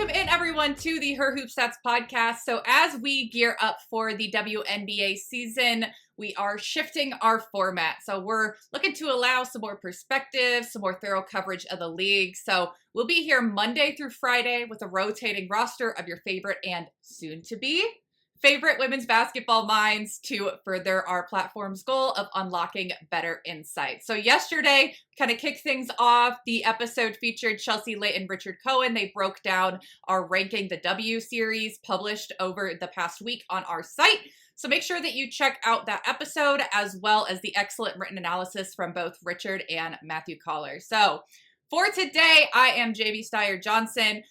Welcome in, everyone, to the Her Hoop Stats podcast. So as we gear up for the WNBA season, we are shifting our format. So we're looking to allow some more perspective, some more thorough coverage of the league. So we'll be here Monday through Friday with a rotating roster of your favorite and soon-to-be favorite women's basketball minds to further our platform's goal of unlocking better insight. So yesterday, kind of kicked things off. The episode featured Chelsea Layton, Richard Cohen. They broke down our Ranking the W series published over the past week on our site. So make sure that you check out that episode as well as the excellent written analysis from both Richard and Matthew Collar. So for today, I am JB Steyer Johnson.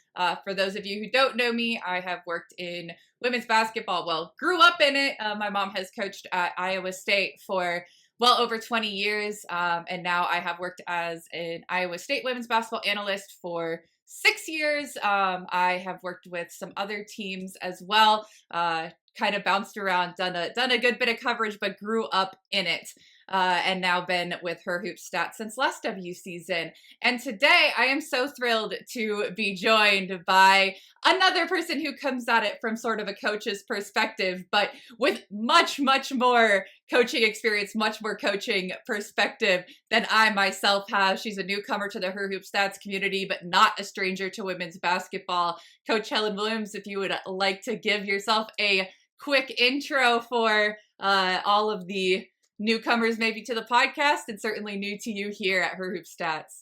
For those of you who don't know me, I have worked in women's basketball. Well, grew up in it. My mom has coached at Iowa State for well over 20 years. And now I have worked as an Iowa State women's basketball analyst for 6 years. I have worked with some other teams as well. Kind of bounced around, done a good bit of coverage, but grew up in it. And now been with Her Hoop Stats since last W season. And today I am so thrilled to be joined by another person who comes at it from sort of a coach's perspective, but with much, much more coaching experience, much more coaching perspective than I myself have. She's a newcomer to the Her Hoop Stats community, but not a stranger to women's basketball. Coach Helen Williams, if you would like to give yourself a quick intro for all of the newcomers maybe to the podcast and certainly new to you here at Her Hoop Stats.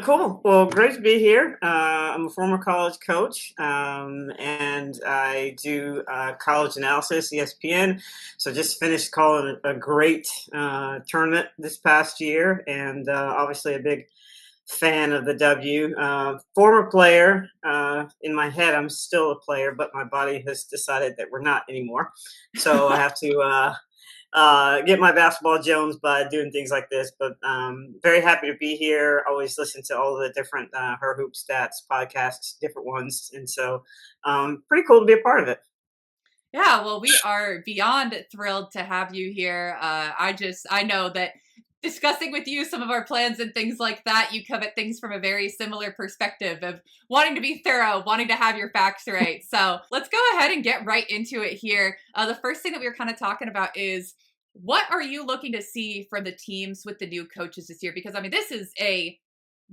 Cool. Well, great to be here. I'm a former college coach, and I do college analysis, ESPN. So just finished calling a great tournament this past year, and obviously a big fan of the W. Former player. In my head, I'm still a player, but my body has decided that we're not anymore. So I have to get my basketball Jones by doing things like this. But very happy to be here. Always listen to all the different Her Hoop Stats podcasts, different ones. And so pretty cool to be a part of it. Yeah, well, we are beyond thrilled to have you here. I know that discussing with you some of our plans and things like that, you come at things from a very similar perspective of wanting to be thorough, wanting to have your facts right. So let's go ahead and get right into it here. The first thing that we were kind of talking about is what are you looking to see from the teams with the new coaches this year? Because, I mean, this is a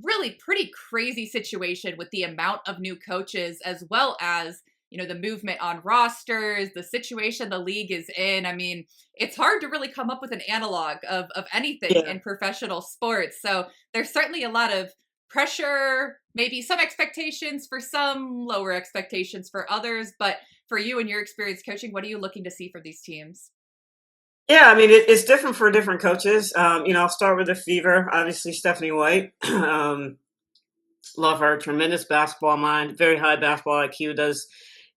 really pretty crazy situation with the amount of new coaches as well as the movement on rosters, the situation the league is in. I mean, it's hard to really come up with an analog of anything in professional sports. So there's certainly a lot of pressure, maybe some expectations for some, lower expectations for others. But for you and your experience coaching, what are you looking to see for these teams? Yeah, I mean, it's different for different coaches. I'll start with the Fever. Obviously, Stephanie White. Love her. Tremendous basketball mind. Very high basketball IQ. Does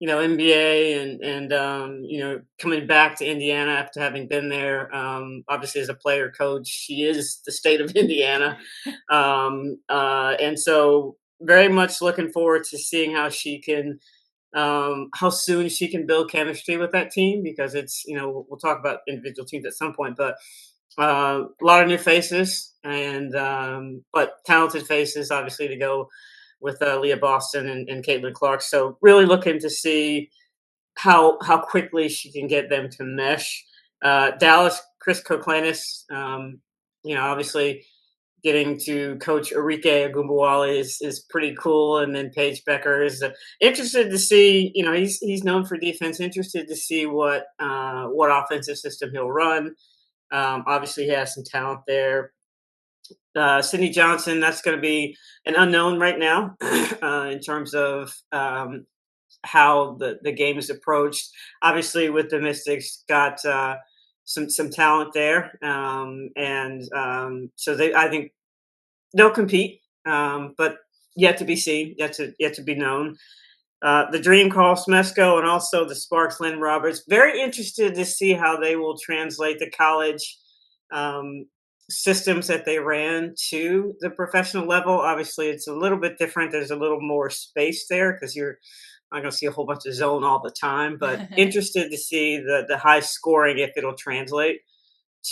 NBA and coming back to Indiana after having been there, obviously as a player coach, she is the state of Indiana. And so very much looking forward to seeing how she can, how soon she can build chemistry with that team, because it's, we'll talk about individual teams at some point, but a lot of new faces but talented faces, obviously, to go with Leah Boston and Caitlin Clark. So really looking to see how quickly she can get them to mesh. Dallas, Chris Koklanis, obviously getting to coach Arike Agumbawale is pretty cool. And then Paige Becker is interested to see, he's known for defense, interested to see what offensive system he'll run. Obviously, he has some talent there. Sydney Johnson, that's going to be an unknown right now in terms of how the game is approached. Obviously, with the Mystics, got some talent there, so I think they'll compete, but yet to be seen, yet to be known. The Dream, Carl Smesko, and also the Sparks, Lynn Roberts. Very interested to see how they will translate the college systems that they ran to the professional level. Obviously, it's a little bit different. There's a little more space there because you're not going to see a whole bunch of zone all the time, but interested to see the high scoring, if it'll translate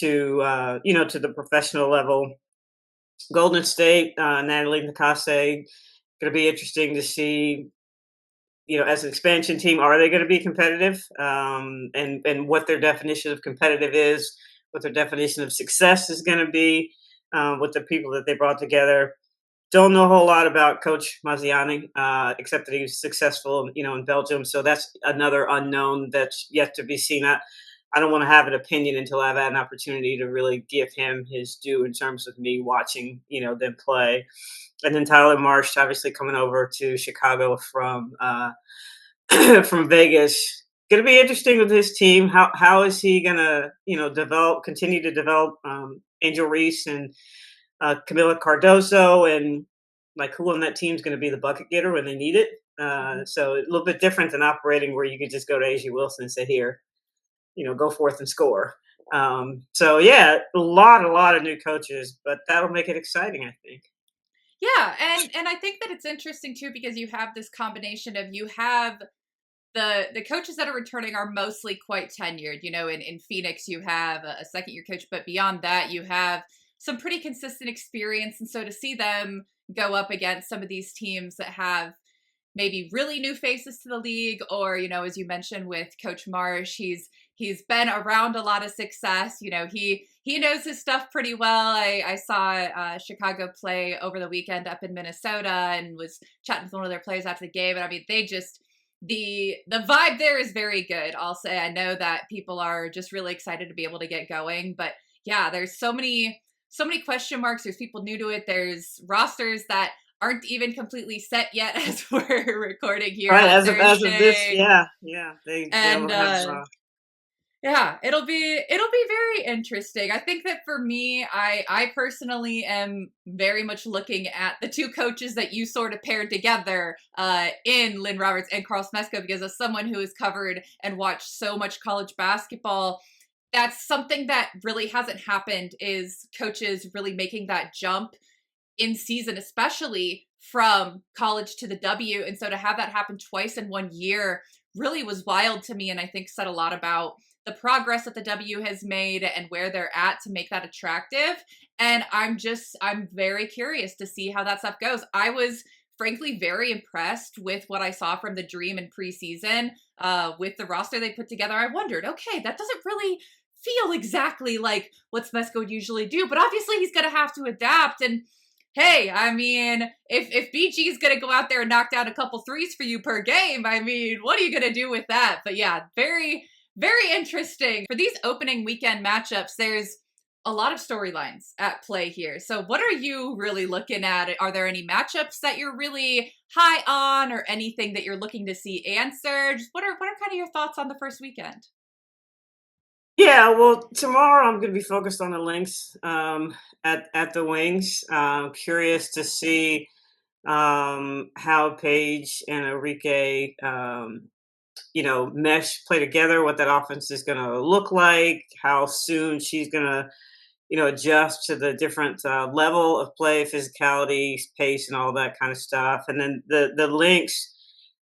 to the professional level. Golden State, Natalie Nakase, going to be interesting to see as an expansion team, are they going to be competitive? And what their definition of competitive is, what their definition of success is going to be, with the people that they brought together. Don't know a whole lot about Coach Maziani, except that he was successful, in Belgium. So that's another unknown that's yet to be seen. I don't want to have an opinion until I've had an opportunity to really give him his due in terms of me watching, them play. And then Tyler Marsh, obviously coming over to Chicago from from Vegas. Going to be interesting with his team. How is he going to continue to develop Angel Reese and Camila Cardoso, and like who on that team is going to be the bucket getter when they need it. So a little bit different than operating where you could just go to AJ Wilson and say, "Here, go forth and score." So yeah, a lot of new coaches, but that'll make it exciting, I think. Yeah, and I think that it's interesting too because you have this combination of you have the coaches that are returning are mostly quite tenured. In Phoenix you have a second year coach, but beyond that you have some pretty consistent experience, and so to see them go up against some of these teams that have maybe really new faces to the league, or as you mentioned with Coach Marsh, he's been around a lot of success. He knows his stuff pretty well. I saw Chicago play over the weekend up in Minnesota and was chatting with one of their players after the game, and I mean they just the vibe there is very good. I'll say I know that people are just really excited to be able to get going, but yeah, there's so many question marks. There's people new to it. There's rosters that aren't even completely set yet as we're recording here Right, on as of this, Thursday. yeah, And they'll have. yeah, it'll be very interesting. I think that for me, I personally am very much looking at the two coaches that you sort of paired together in Lynn Roberts and Carl Smesko, because as someone who has covered and watched so much college basketball, that's something that really hasn't happened, is coaches really making that jump in season, especially from college to the W. And so to have that happen twice in 1 year really was wild to me. And I think said a lot about the progress that the W has made and where they're at to make that attractive. And I'm very curious to see how that stuff goes. I was frankly very impressed with what I saw from the Dream in preseason with the roster they put together. I wondered, okay, that doesn't really feel exactly like what Smesko would usually do, but obviously he's going to have to adapt. And hey, I mean, if BG is going to go out there and knock down a couple threes for you per game, I mean, what are you going to do with that? But yeah, very, very interesting. For these opening weekend matchups, there's a lot of storylines at play here. So what are you really looking at? Are there any matchups that you're really high on, or anything that you're looking to see answered? What are kind of your thoughts on the first weekend? Yeah, well, tomorrow I'm going to be focused on the links at the wings. Curious to see how Paige and Enrique, mesh, play together, what that offense is going to look like, how soon she's going to, adjust to the different level of play, physicality, pace, and all that kind of stuff. And then the links.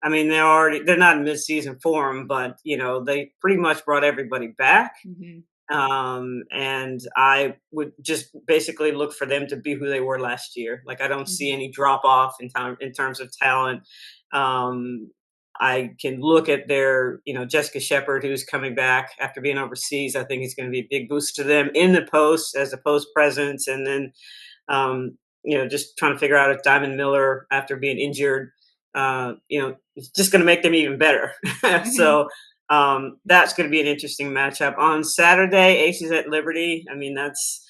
I mean, they're not in midseason form, but they pretty much brought everybody back. Mm-hmm. And I would just basically look for them to be who they were last year. Like I don't see Mm-hmm. any drop off in terms of talent. I can look at their, Jessica Shepard, who's coming back after being overseas. I think he's going to be a big boost to them in the post as a post presence. And then, just trying to figure out if Diamond Miller, after being injured, it's just going to make them even better. Mm-hmm. So that's going to be an interesting matchup on Saturday. Aces at Liberty. I mean, that's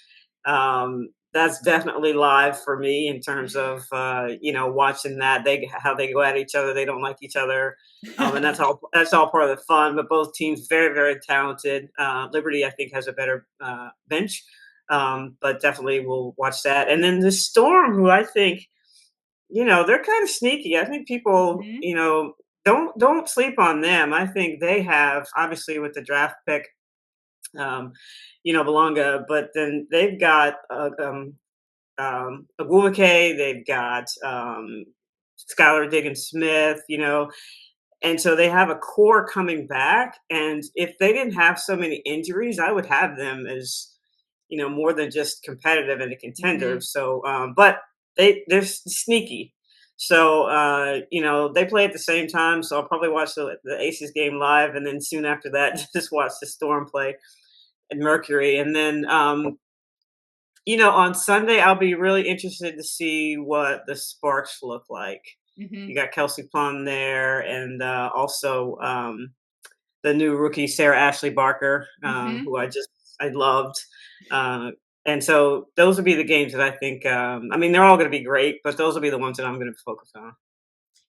definitely live for me in terms of watching that how they go at each other. They don't like each other, and that's all part of the fun. But both teams very, very talented. Liberty, I think, has a better bench, but definitely we'll watch that. And then the Storm, who I think they're kind of sneaky. I think people Mm-hmm. don't sleep on them. I think they have, obviously, with the draft pick, um, Belonga, but then they've got Agumake, they've got Skylar Diggins Smith, and so they have a core coming back. And if they didn't have so many injuries, I would have them as more than just competitive and a contender. Mm-hmm. So, but they're sneaky. So, they play at the same time. So I'll probably watch the Aces game live, and then soon after that, just watch the Storm play at Mercury. And then, on Sunday, I'll be really interested to see what the Sparks look like. Hmm. You got Kelsey Plum there, and also the new rookie Sarah Ashley Barker, Hmm. who I loved. Uh, and so those would be the games that I think. I mean, they're all going to be great, but those will be the ones that I'm going to focus on.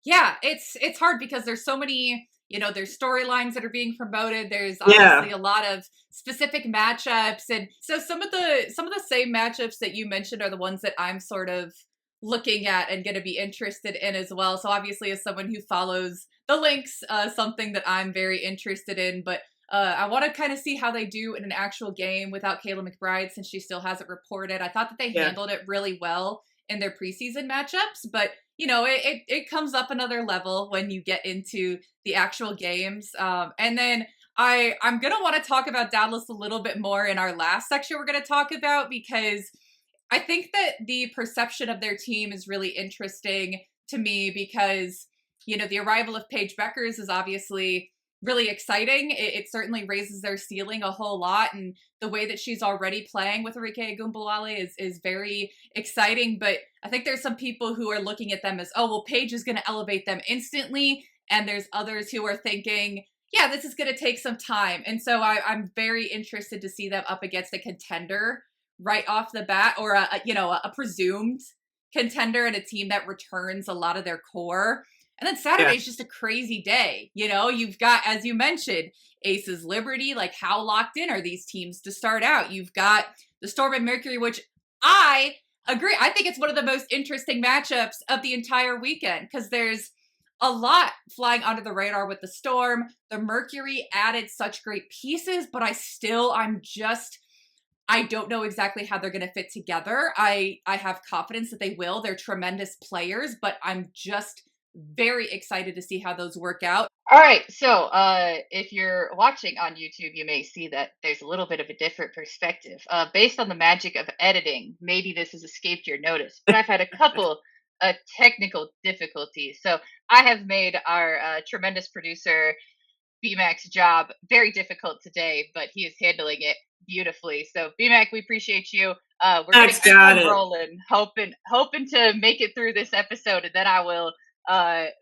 Yeah, it's hard because there's so many, there's storylines that are being promoted. There's obviously Yeah, a lot of specific matchups, and so some of the same matchups that you mentioned are the ones that I'm sort of looking at and going to be interested in as well. So obviously, as someone who follows the links, something that I'm very interested in, but. I want to kind of see how they do in an actual game without Kayla McBride since she still hasn't reported. I thought that they yeah, handled it really well in their preseason matchups, but it comes up another level when you get into the actual games. And then I'm gonna want to talk about Dallas a little bit more in our last section we're gonna talk about because I think that the perception of their team is really interesting to me because, the arrival of Paige Beckers is obviously really exciting. It certainly raises their ceiling a whole lot. And the way that she's already playing with Enrique Gumbawale is very exciting. But I think there's some people who are looking at them as, oh, well, Paige is going to elevate them instantly. And there's others who are thinking, yeah, this is going to take some time. And so I'm very interested to see them up against a contender right off the bat, or a presumed contender and a team that returns a lot of their core. And then yeah, Saturday's just a crazy day. You've got, as you mentioned, Aces Liberty. Like, how locked in are these teams to start out? You've got the Storm and Mercury, which I agree. I think it's one of the most interesting matchups of the entire weekend because there's a lot flying under the radar with the Storm. The Mercury added such great pieces, but I don't know exactly how they're going to fit together. I have confidence that they will. They're tremendous players, but I'm just very excited to see how those work out. All right, so if you're watching on YouTube, you may see that there's a little bit of a different perspective. Based on the magic of editing, maybe this has escaped your notice, but I've had a couple technical difficulties. So I have made our tremendous producer BMAC's job very difficult today, but he is handling it beautifully. So BMAC, we appreciate you. We're gonna Max keep got on it. rolling, hoping to make it through this episode, and then I will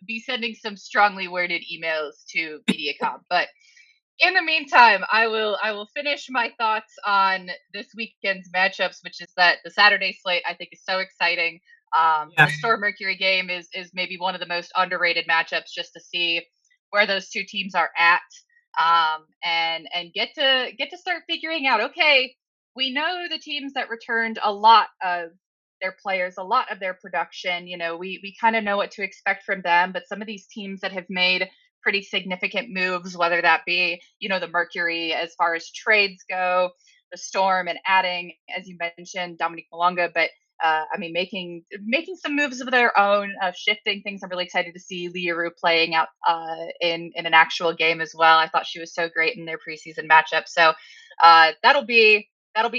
be sending some strongly worded emails to MediaCom. But in the meantime, I will finish my thoughts on this weekend's matchups, which is that the Saturday slate I think is so exciting. Yeah, The Storm Mercury game is maybe one of the most underrated matchups just to see where those two teams are at, and get to start figuring out. Okay, we know the teams that returned a lot of their players, a lot of their production. We kind of know what to expect from them, but some of these teams that have made pretty significant moves, whether that be, the Mercury as far as trades go, the Storm and adding, as you mentioned, Dominique Malonga, but I mean, making some moves of their own, shifting things. I'm really excited to see Leah Rue playing out in an actual game as well. I thought she was so great in their preseason matchup. So that'll be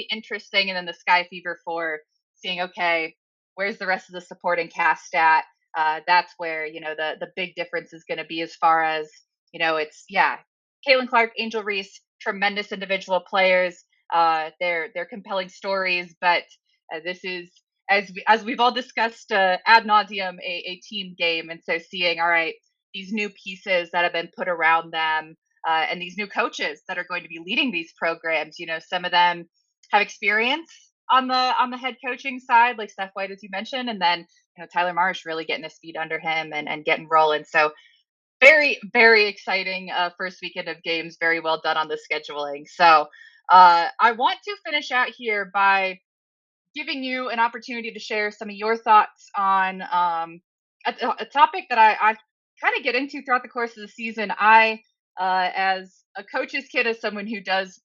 interesting. And then the Sky Fever for seeing, okay, where's the rest of the supporting cast at? That's where the big difference is going to be as far as it's Caitlin Clark, Angel Reese, tremendous individual players. They're compelling stories, but this is as we've all discussed ad nauseum a team game, and so seeing all right these new pieces that have been put around them, and these new coaches that are going to be leading these programs. Some of them have experience on the head coaching side, like Steph White, as you mentioned, and then Tyler Marsh really getting his feet under him and getting rolling. So very, very exciting first weekend of games. Very well done on the scheduling. So I want to finish out here by giving you an opportunity to share some of your thoughts on a topic that I kind of get into throughout the course of the season. As a coach's kid, as someone who does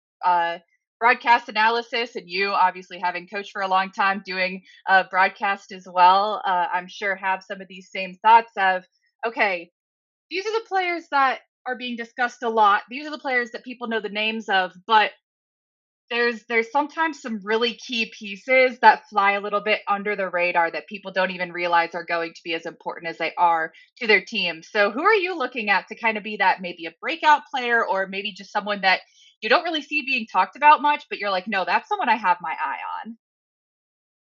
broadcast analysis, and you obviously having coached for a long time doing broadcast as well, I'm sure have some of these same thoughts of, okay, these are the players that are being discussed a lot. These are the players that people know the names of, but there's sometimes some really key pieces that fly a little bit under the radar that people don't even realize are going to be as important as they are to their team. So who are you looking at to kind of be that, maybe a breakout player, or maybe just someone that you don't really see being talked about much, but you're like, no, that's someone I have my eye on?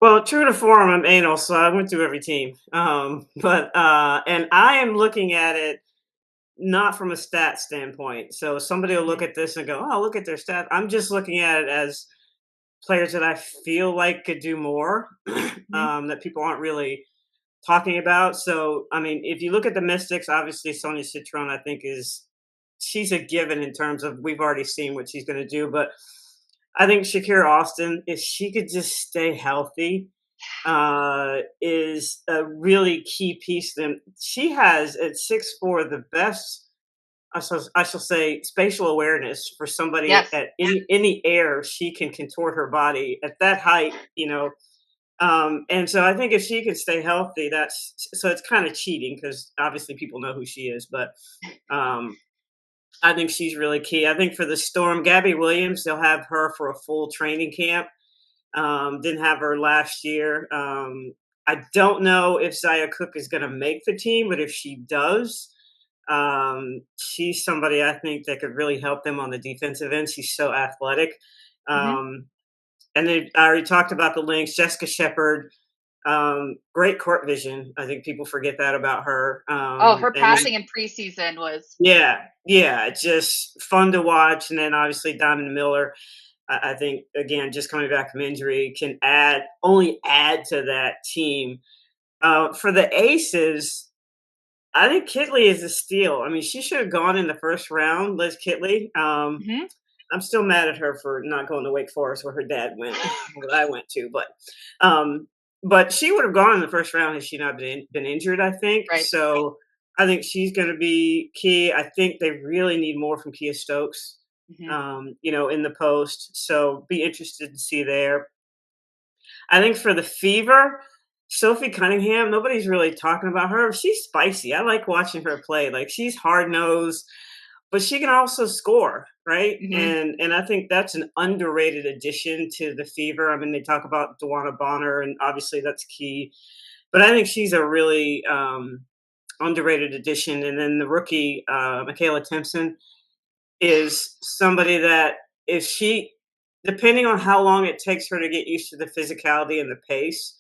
Well, true to form, I'm anal, so I went through every team. And I am looking at it not from a stat standpoint. So somebody will look Hmm. at this and go, "Oh, look at their stat." I'm just looking at it as players that I feel like could do more, Hmm. that people aren't really talking about. So, I mean, if you look at the Mystics, obviously Sonia Citron, I think she's a given in terms of we've already seen what she's going to do. But I think Shakira Austin, if she could just stay healthy, is a really key piece. Then she has at 6'4" the best. I shall say spatial awareness for somebody Yes. at in the air. She can contort her body at that height, and so I think if she could stay healthy, that's so it's kind of cheating because obviously people know who she is, but um, I think she's really key. I think for the Storm, Gabby Williams, they'll have her for a full training camp. Didn't have her last year. I don't know if Zaya Cook is going to make the team, but if she does, she's somebody I think that could really help them on the defensive end. She's so athletic. Hmm. Um, and then I already talked about the links. Jessica Shepard, great court vision. I think people forget that about her. Oh, her And then, passing in preseason was. yeah, just fun to watch. And then obviously Diamond Miller. I think again, just coming back from injury can only add to that team. For the Aces, I think Kitley is a steal. I mean, she should have gone in the first round, Liz Kitley. Mhm. I'm still mad at her for not going to Wake Forest where her dad went, what I went to, um, but she would have gone in the first round had she not been injured. I think Right. so. I think she's going to be key. I think they really need more from Kia Stokes, Mhm. in the post. So be interested to see there. I think for the Fever, Sophie Cunningham, nobody's really talking about her. She's spicy. I like watching her play. Like she's hard nosed, but she can also score, right? Mhm. And I think that's an underrated addition to the Fever. I mean, they talk about Dewana Bonner, and obviously that's key. But I think she's a really underrated addition. And then the rookie, Michaela Timpson, is somebody that if she, depending on how long it takes her to get used to the physicality and the pace,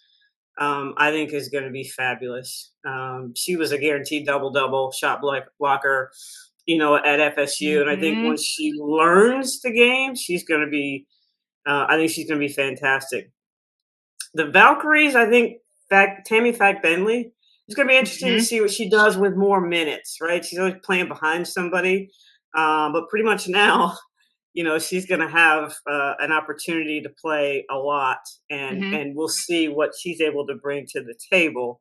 I think is going to be fabulous. She was a guaranteed double double shot blocker, at FSU, and I think Mhm. once she learns the game, she's going to be. I think she's going to be fantastic. The Valkyries, I think, Tammy Fack Bentley. It's going to be interesting to Mhm. see what she does with more minutes. Right, she's always playing behind somebody, but pretty much now, she's going to have an opportunity to play a lot, and Mhm. and we'll see what she's able to bring to the table.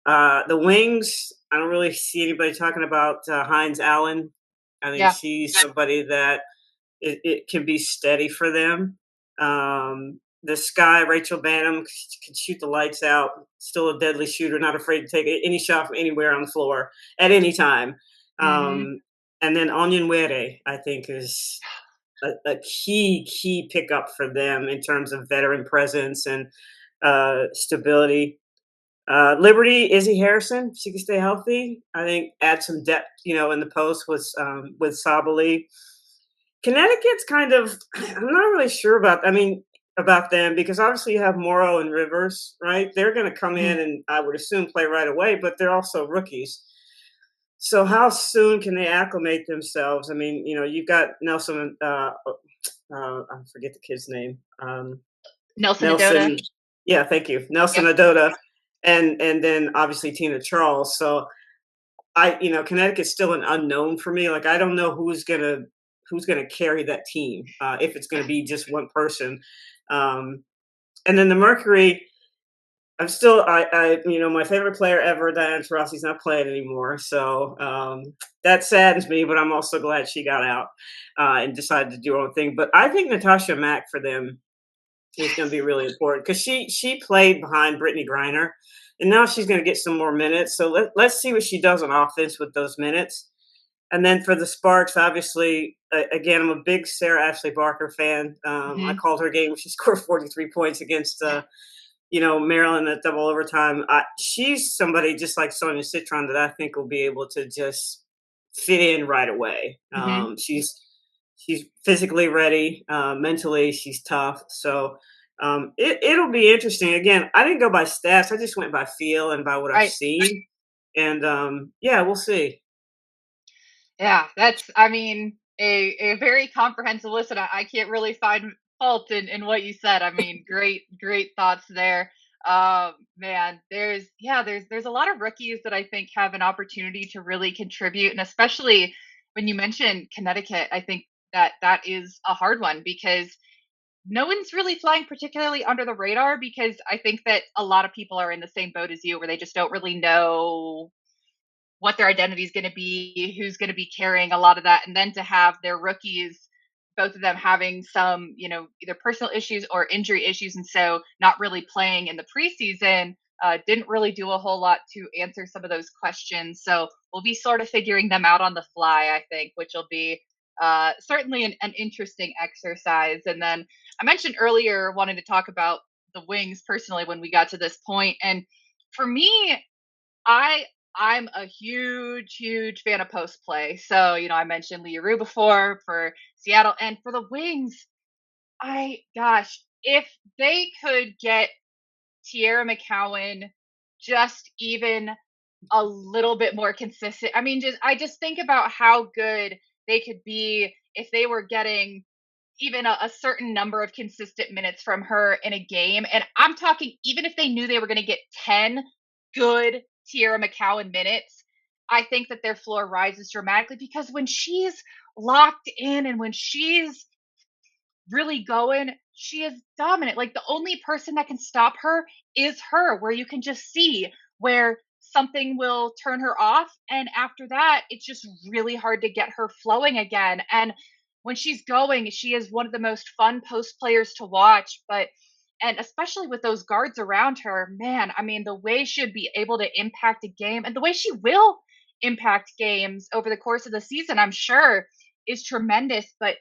The wings, I don't really see anybody talking about Hines Allen. I think Yeah. she's somebody that it can be steady for them. The Sky, Rachel Banham, can shoot the lights out. Still a deadly shooter, not afraid to take any shot from anywhere on the floor at any time. Mhm. Um, and then Onion Were, I think, is a key pickup for them in terms of veteran presence and stability. Liberty, Izzy Harrison, she can stay healthy. I think add some depth, in the post with Sabali. Connecticut's kind of I'm not really sure about them because obviously you have Morrow and Rivers, right? They're going to come in Mhm. and I would assume play right away, but they're also rookies. So how soon can they acclimate themselves? I mean, you've got Nelson. I forget the kid's name. Nelson Adota. Nelson. Yeah, thank you, Nelson Yep. Adota, and then obviously Tina Charles. So Connecticut's still an unknown for me. Like I don't know who's gonna carry that team if it's gonna be just one person. Um, and then the Mercury, I'm still my favorite player ever, Diana Taurasi's not playing anymore, so that saddens me. But I'm also glad she got out and decided to do her own thing. But I think Natasha Mack for them is going to be really important because she played behind Brittany Griner, and now she's going to get some more minutes. So let's see what she does on offense with those minutes. And then for the Sparks, obviously again, I'm a big Sarah Ashley Barker fan. I Hmm. called her game. She scored 43 points against Maryland at double overtime. She's somebody just like Sonia Citron that I think will be able to just fit in right away. Hmm. She's physically ready, mentally she's tough. So it'll be interesting. Again, I didn't go by stats. I just went by feel and by what I've Right. seen. And yeah, we'll see. Yeah, that's, I mean, a very comprehensive list, and I can't really find fault in what you said. I mean, great thoughts there. Man, there's a lot of rookies that I think have an opportunity to really contribute, and especially when you mention Connecticut, I think that is a hard one because no one's really flying particularly under the radar because I think that a lot of people are in the same boat as you where they just don't really know what their identity is going to be, who's going to be carrying a lot of that, and then to have their rookies, both of them having some, either personal issues or injury issues, and so not really playing in the preseason, didn't really do a whole lot to answer some of those questions. So we'll be sort of figuring them out on the fly, I think, which will be certainly an interesting exercise. And then I mentioned earlier wanting to talk about the wings personally when we got to this point, and for me, I I'm a huge fan of post play. So, I mentioned Leah Rue before for Seattle and for the Wings. If they could get Tierra McCowan just even a little bit more consistent. I mean, I just think about how good they could be if they were getting even a certain number of consistent minutes from her in a game. And I'm talking, even if they knew they were going to get 10 good Tierra McCowan minutes, I think that their floor rises dramatically because when she's locked in and when she's really going, she is dominant. Like the only person that can stop her is her, where you can just see where something will turn her off. And after that, it's just really hard to get her flowing again. And when she's going, she is one of the most fun post players to watch. And especially with those guards around her, man, I mean, the way she'd be able to impact a game and the way she will impact games over the course of the season, I'm sure is tremendous. But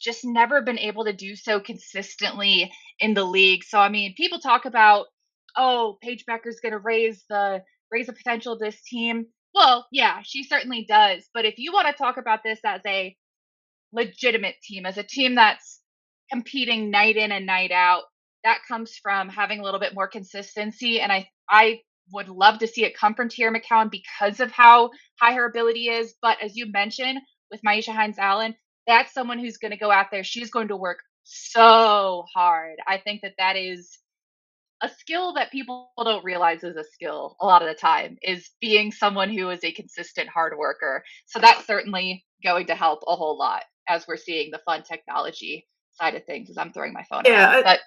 just never been able to do so consistently in the league. So I mean, people talk about, oh, Paige Becker's going to raise the potential of this team. Well, yeah, she certainly does. But if you want to talk about this as a legitimate team, as a team that's competing night in and night out, that comes from having a little bit more consistency. And I would love to see it come from Tierra McCowan because of how high her ability is. But as you mentioned with Maisha Hines Allen, that's someone who's going to go out there. She's going to work so hard. I think that is a skill that people don't realize is a skill a lot of the time is being someone who is a consistent hard worker. So that's certainly going to help a whole lot as we're seeing the fun technology side of things as I'm throwing my phone around. Yeah, But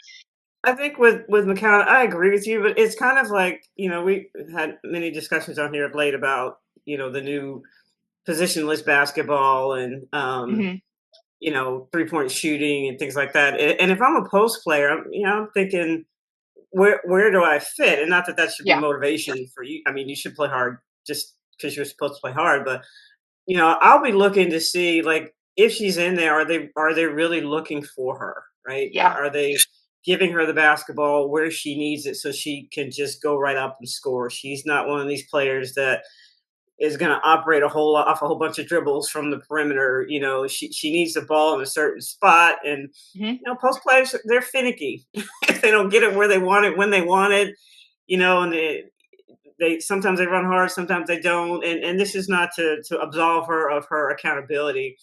I think with McCown, I agree with you, but it's kind of like, we had many discussions on here of late about, the new positionless basketball and, mhm, 3-point shooting and things like that. And if I'm a post player, I'm thinking, where do I fit? And not that that should be yeah, motivation for you. I mean, you should play hard just because you're supposed to play hard, but I'll be looking to see like if she's in there, are they really looking for her, right? yeah, Are they giving her the basketball where she needs it so she can just go right up and score? She's not one of these players that is going to operate off a whole bunch of dribbles from the perimeter. She needs the ball in a certain spot, and mhm, post players they're finicky. If they don't get it where they want it when they want it, and they sometimes they run hard, sometimes they don't, and this is not to absolve her of her accountability,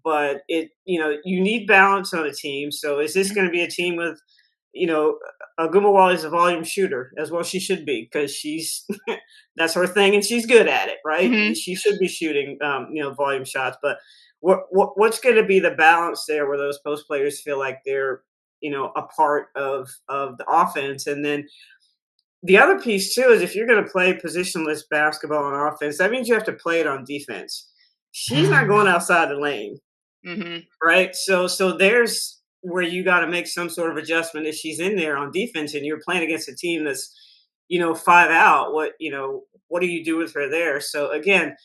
but you need balance on a team. So is this mhm, going to be a team with you know Agumawala is a volume shooter as well? She should be because she's that's her thing and she's good at it, right? mhm, She should be shooting volume shots, but what's going to be the balance there where those post players feel like they're a part of the offense? And then the other piece too is if you're going to play positionless basketball on offense, that means you have to play it on defense. She's not going outside the lane, mhm, right? So there's where you got to make some sort of adjustment if she's in there on defense and you're playing against a team that's 5 out. What do you do with her there? So again,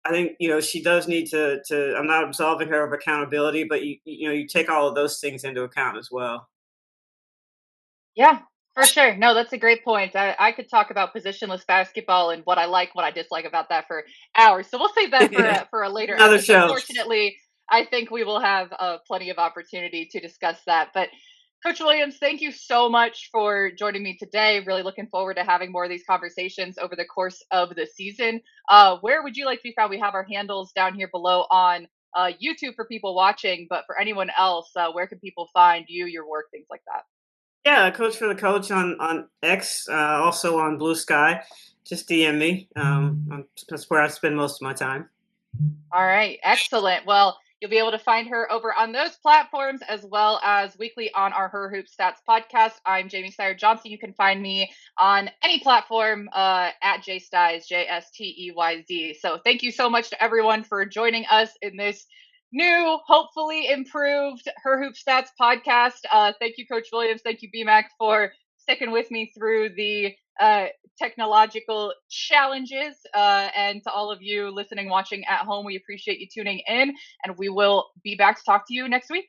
I think, she does need to. I'm not absolving her of accountability, but you take all of those things into account as well. Yeah, for sure. No, that's a great point. I could talk about positionless basketball and what I like, what I dislike about that for hours. So we'll save that for a later Another episode. show. Fortunately, I think we will have plenty of opportunity to discuss that. But Coach Williams, thank you so much for joining me today. Really looking forward to having more of these conversations over the course of the season. Where would you like to be found? We have our handles down here below on YouTube for people watching, but for anyone else, where can people find you, your work, things like that? Yeah, Coach for the Coach on X, also on Blue Sky. Just DM me. That's where I spend most of my time. All right, excellent. Well, you'll be able to find her over on those platforms as well as weekly on our Her Hoop Stats podcast. I'm Jamie Steyer Johnson. You can find me on any platform at JSteyz, JSTEYZ. So thank you so much to everyone for joining us in this new, hopefully improved Her Hoop Stats podcast. Thank you, Coach Williams. Thank you, BMAC, for sticking with me through the technological challenges. And to all of you listening, watching at home, we appreciate you tuning in, and we will be back to talk to you next week.